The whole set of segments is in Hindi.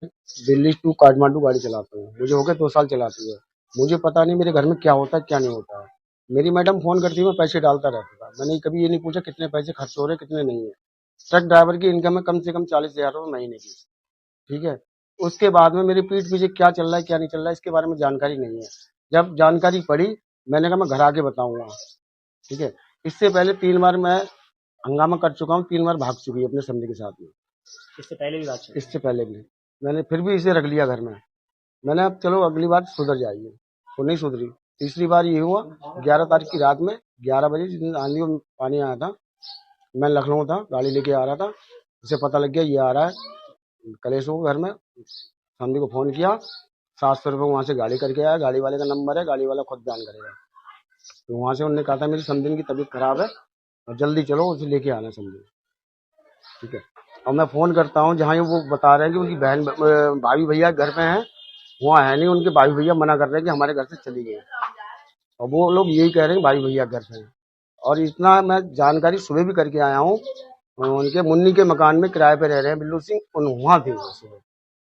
दिल्ली टू काठमांडू गाड़ी चलाता हूँ। मुझे हो गए 2 साल चलाते हुए। मुझे पता नहीं मेरे घर में क्या होता है, क्या नहीं होता है। मेरी मैडम फ़ोन करती है, मैं पैसे डालता रहता था। मैंने कभी ये नहीं पूछा कितने पैसे खर्च हो रहे हैं, कितने नहीं है। ट्रक ड्राइवर की इनकम है कम से कम 40,000 रुपये महीने की, ठीक है? उसके बाद में मेरी पीठ पीछे क्या चल रहा है, क्या नहीं चल रहा है, इसके बारे में जानकारी नहीं है। जब जानकारी पड़ी, मैंने कहा मैं घर आके बताऊँगा, ठीक है? इससे पहले 3 बार मैं हंगामा कर चुका हूँ, 3 बार भाग चुकी है अपने समधी के साथ में। इससे पहले भी बात इससे पहले भी मैंने फिर भी इसे रख लिया घर में। मैंने अब चलो अगली बार सुधर जाएगी, तो नहीं सुधरी। तीसरी बार ये हुआ 11 तारीख की रात में 11 बजे, जिस दिन आंधी और पानी आया था, मैं लखनऊ था, गाड़ी लेके आ रहा था। उसे पता लग गया ये आ रहा है कलेश हो घर में। समधी को फोन किया, 700 रुपये वहाँ से गाड़ी करके आया। गाड़ी वाले का नंबर है, गाड़ी वाला खुद बयान करेगा। तो वहाँ से उन्होंने कहा था मेरी समधी की तबीयत खराब है और जल्दी चलो उसे लेके आना समधी, ठीक है? और मैं फोन करता हूँ जहाँ वो बता रहे हैं कि उनकी बहन भाभी भैया घर पे हैं, वहाँ है नहीं। उनके भाई भैया मना कर रहे हैं कि हमारे घर से चली गई, और वो लोग यही कह रहे हैं भाई भैया घर पे हैं। और इतना मैं जानकारी सुबह भी करके आया हूँ, उनके मुन्नी के मकान में किराए पे रह रहे हैं बिल्लू सिंह, वहाँ थे सुबह।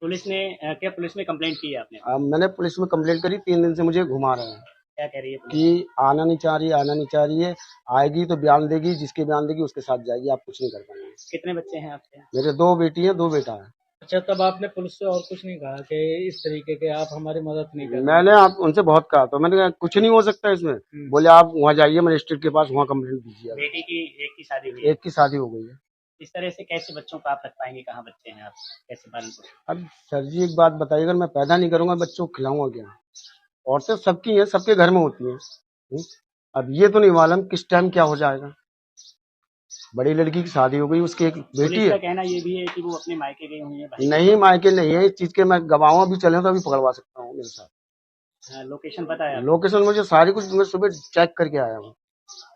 पुलिस ने क्या पुलिस में कंप्लेंट की है आपने? मैंने पुलिस में कंप्लेंट करी, 3 दिन से मुझे घुमा रहे हैं। क्या कह रही है पुलिस? कि आना नहीं चाह रही है, आना नहीं चाह रही है। आएगी तो बयान देगी, जिसके बयान देगी उसके साथ जाएगी, आप कुछ नहीं कर पाएंगे। कितने बच्चे हैं आपके? मेरे 2 बेटी हैं, 2 बेटा है। अच्छा, तब आपने पुलिस से और कुछ नहीं कहा कि इस तरीके के आप हमारी मदद नहीं कर? मैंने आप उनसे बहुत कहा, तो मैंने कहा कुछ नहीं हो सकता इसमें। बोले आप वहाँ जाइए मजिस्ट्रेट के पास, वहाँ कंप्लेंट दीजिए। बेटी की एक की शादी हुई है? एक की शादी हो गई है। इस तरह से कैसे बच्चों को आप रख पाएंगे? कहाँ बच्चे हैं आप, कैसे पालन पोषण? अब सर जी एक बात बताइए, अगर मैं पैदा नहीं करूंगा बच्चों को खिलाऊंगा क्या? औरतें सबकी हैं, सबके घर में होती हैं। अब ये तो नहीं मालूम किस टाइम क्या हो जाएगा। बड़ी लड़की की शादी हो गई, उसकी एक बेटी पुलिस का है। कहना ये भी है कि वो अपने मायके गई हुई है। नहीं मायके नहीं है, इस चीज के मैं गवाह भी चले तो अभी पकड़वा सकता हूँ मेरे साथ। लोकेशन पता है? लोकेशन मुझे सारी कुछ मैं सुबह चेक करके आया हूँ।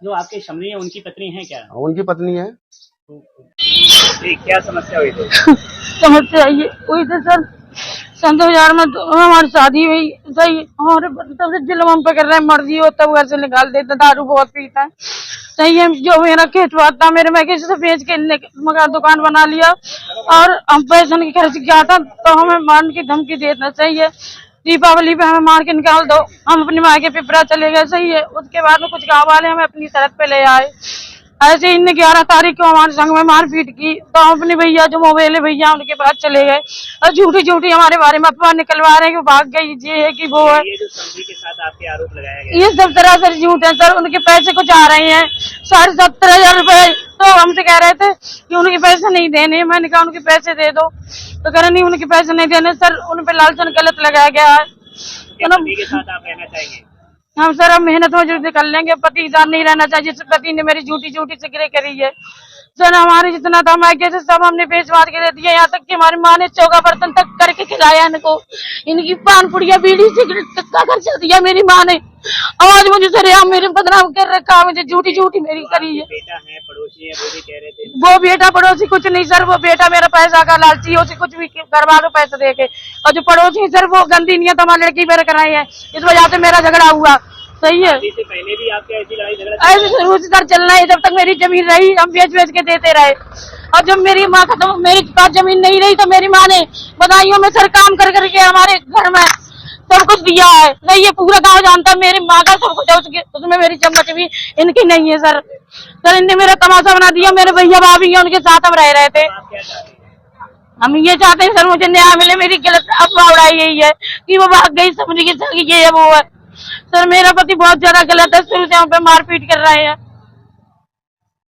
जो आपके समधी है उनकी पत्नी है क्या? उनकी पत्नी है। क्या समस्या हुई थी? समस्या ये हुई थी सर, सन 2000 में तो हमारी शादी हुई सही। हमारे तब से जुल्म हम पे कर रहे हैं, मर्जी हो तब घर से निकाल देते, दारू बहुत पीता है सही है। जो मेरा खेतवा था मेरे, मैं किसी से बेच के मकान दुकान बना लिया, और हम पैसे की खर्च किया था, तो हमें मारने की धमकी देना चाहिए। दीपावली पे हमें मार के निकाल दो, हम अपनी माँ के पिपरा चले गए सही है। उसके बाद में कुछ गाँव वाले हमें अपनी शरत पे ले आए। ऐसे इन 11 तारीख को हमारे संग में मारपीट की, तो हम अपने भैया जो मोबाइल भैया उनके पास चले गए, और झूठी झूठी हमारे बारे में अफवाह निकलवा रहे हैं कि भाग गई, ये है कि वो है। ये जो समधी के साथ आपके आरोप लगाया गया, ये सब सरासर झूठ है सर। उनके पैसे कुछ आ रहे हैं 17,500 रुपए, तो हमसे कह रहे थे कि उनके पैसे नहीं देने। मैंने कहा उनके पैसे दे दो, तो कह रहे नहीं उनके पैसे नहीं देने। सर उन पे लालचन गलत लगाया गया है। के साथ आप रहना चाहेंगे? हम सर अब मेहनत मजदूरी कर लेंगे, पति के साथ नहीं रहना चाहिए। जिस पति ने मेरी झूठी झूठी सिगरेट करी है सर, हमारे जितना था मायके से सब हमने बेच बांट के दे दिया। यहाँ तक कि हमारी माँ ने चौका बर्तन तक करके खिलाया इनको। इनकी पान पुड़िया बीड़ी सिगरेट तक का खर्चा दिया मेरी माँ ने। आज मुझे सर यहाँ मेरे बदनाम कर रखा, मुझे झूठी झूठी मेरी करी है। बेटा है, पड़ोसी है, वो भी कह रहे थे। वो बेटा पड़ोसी कुछ नहीं सर, वो बेटा मेरा पैसा का लालची है, उसे कुछ भी करवा दो पैसे दे के। और जो पड़ोसी सर वो गंदी नियत हमारी लड़की पर कराई है, इस वजह से मेरा झगड़ा हुआ सही है। से पहले भी आपके ऐसी लड़ाई झगड़ा ऐसे सर चलना है, जब तक मेरी जमीन रही हम बेच बेच के देते रहे। और जब मेरी माँ खत्म, मेरे पास जमीन नहीं रही, तो मेरी माँ ने बधाइयों में सर काम कर करके हमारे घर में सब कुछ दिया है नहीं। ये पूरा गांव जानता है मेरी माँ का सब कुछ है, उसमें मेरी चम्मच भी इनकी नहीं है सर। सर इनने मेरा तमाशा बना दिया। मेरे भैया भाभी हैं, उनके साथ हम रह रहे थे। हम ये चाहते हैं सर मुझे न्याय मिले। मेरी गलत अफवाह उड़ाई यही है कि वो भाग गई, समझ के ये है वो है। सर मेरा पति बहुत ज्यादा गलत है, शुरू से हम पे मारपीट कर रहे हैं।